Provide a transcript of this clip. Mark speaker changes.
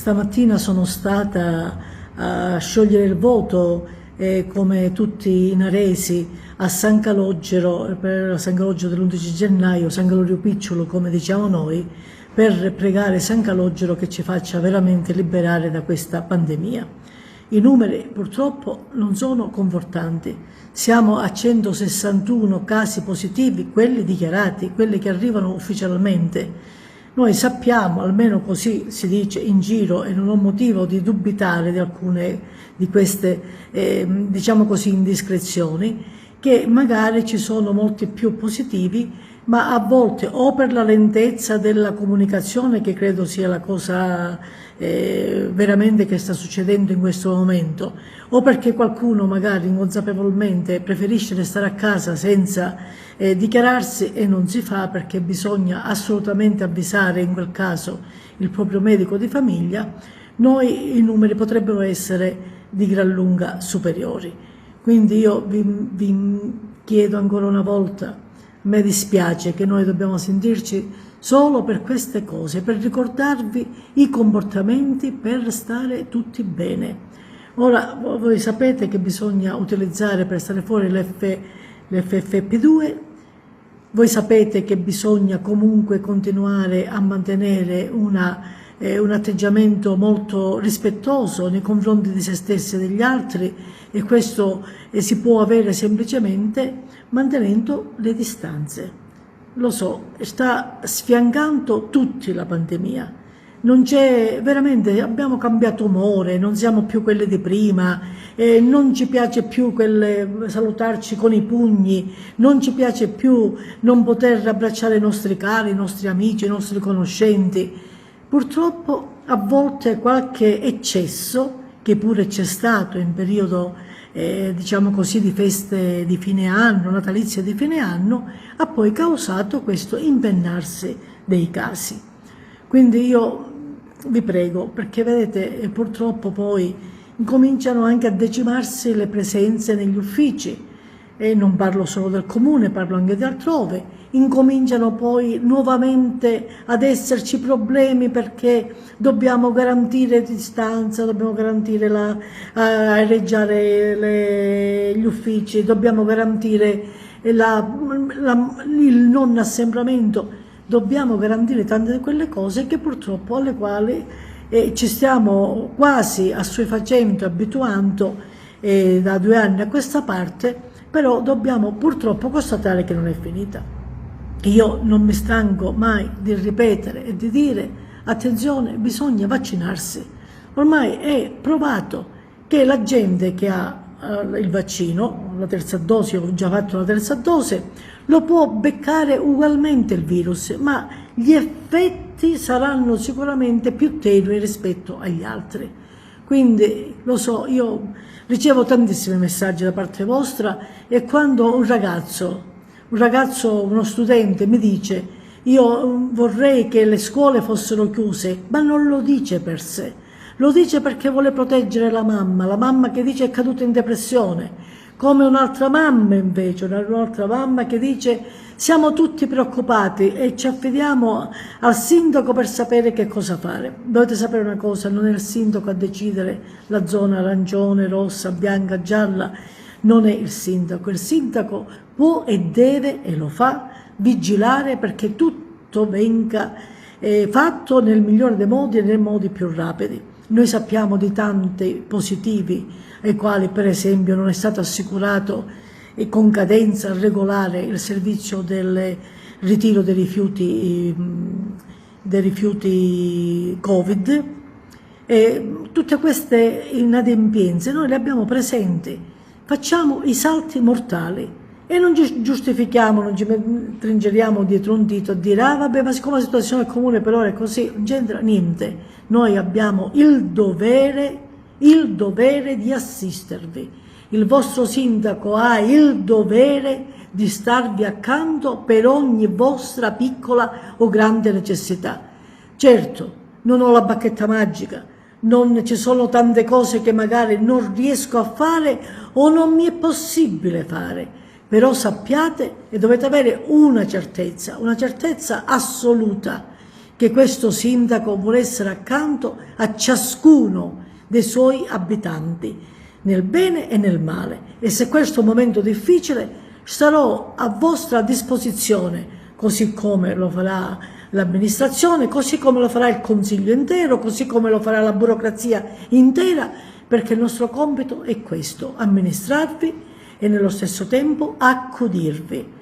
Speaker 1: Stamattina sono stata a sciogliere il voto, come tutti i naresi, a San Calogero, per San Calogero dell'11 gennaio, San Calorio Picciolo, come diciamo noi, per pregare San Calogero che ci faccia veramente liberare da questa pandemia. I numeri purtroppo non sono confortanti, siamo a 161 casi positivi, quelli dichiarati, quelli che arrivano ufficialmente. Noi sappiamo, almeno così si dice in giro, e non ho motivo di dubitare di alcune di queste, diciamo così, indiscrezioni, che magari ci sono molti più positivi, ma a volte o per la lentezza della comunicazione, che credo sia la cosa veramente che sta succedendo in questo momento, o perché qualcuno magari inconsapevolmente preferisce restare a casa senza dichiararsi, e non si fa perché bisogna assolutamente avvisare in quel caso il proprio medico di famiglia. Noi i numeri potrebbero essere di gran lunga superiori. Quindi io vi chiedo ancora una volta, a me dispiace che noi dobbiamo sentirci solo per queste cose, per ricordarvi i comportamenti per stare tutti bene. Ora voi sapete che bisogna utilizzare per stare fuori l'FFP2, voi sapete che bisogna comunque continuare a mantenere un atteggiamento molto rispettoso nei confronti di se stessi e degli altri, e questo si può avere semplicemente mantenendo le distanze. Lo so, sta sfiancando tutti la pandemia. Non c'è, veramente abbiamo cambiato umore, non siamo più quelli di prima, non ci piace più salutarci con i pugni, non ci piace più non poter abbracciare i nostri cari, i nostri amici, i nostri conoscenti. Purtroppo a volte qualche eccesso, che pure c'è stato in periodo diciamo così di feste di fine anno, natalizie di fine anno, ha poi causato questo impennarsi dei casi. Quindi io vi prego, perché vedete purtroppo poi incominciano anche a decimarsi le presenze negli uffici, e non parlo solo del comune, parlo anche di altrove. Incominciano poi nuovamente ad esserci problemi perché dobbiamo garantire distanza, dobbiamo garantire areggiare gli uffici, dobbiamo garantire il non assembramento, dobbiamo garantire tante di quelle cose che purtroppo alle quali ci stiamo quasi assuefacendo, abituando da 2 anni a questa parte, però dobbiamo purtroppo constatare che non è finita. Io non mi stanco mai di ripetere e di dire: attenzione, bisogna vaccinarsi. Ormai è provato che la gente che ha il vaccino, la terza dose, ho già fatto la terza dose, lo può beccare ugualmente il virus, ma gli effetti saranno sicuramente più tenui rispetto agli altri. Quindi lo so, io ricevo tantissimi messaggi da parte vostra, e quando un ragazzo, uno studente mi dice: io vorrei che le scuole fossero chiuse, ma non lo dice per sé, lo dice perché vuole proteggere la mamma che dice è caduta in depressione, come un'altra mamma invece, un'altra mamma che dice: siamo tutti preoccupati e ci affidiamo al sindaco per sapere che cosa fare. Dovete sapere una cosa: non è il sindaco a decidere la zona arancione, rossa, bianca, gialla, non è il sindaco può e deve, e lo fa, vigilare perché tutto venga fatto nel migliore dei modi e nei modi più rapidi. Noi sappiamo di tanti positivi ai quali per esempio non è stato assicurato con cadenza regolare il servizio del ritiro dei rifiuti Covid, e tutte queste inadempienze noi le abbiamo presenti, facciamo i salti mortali e non giustifichiamo, non ci tringeriamo dietro un dito a dire: ah vabbè, ma siccome la situazione comune per ora è così, non c'entra niente. Noi abbiamo il dovere di assistervi. Il vostro sindaco ha il dovere di starvi accanto per ogni vostra piccola o grande necessità. Certo, non ho la bacchetta magica, non ci sono tante cose che magari non riesco a fare o non mi è possibile fare, però sappiate e dovete avere una certezza assoluta, che questo sindaco vuole essere accanto a ciascuno dei suoi abitanti, nel bene e nel male. E se questo è un momento difficile, sarò a vostra disposizione, così come lo farà l'amministrazione, così come lo farà il Consiglio intero, così come lo farà la burocrazia intera, perché il nostro compito è questo: amministrarvi e nello stesso tempo accudirvi.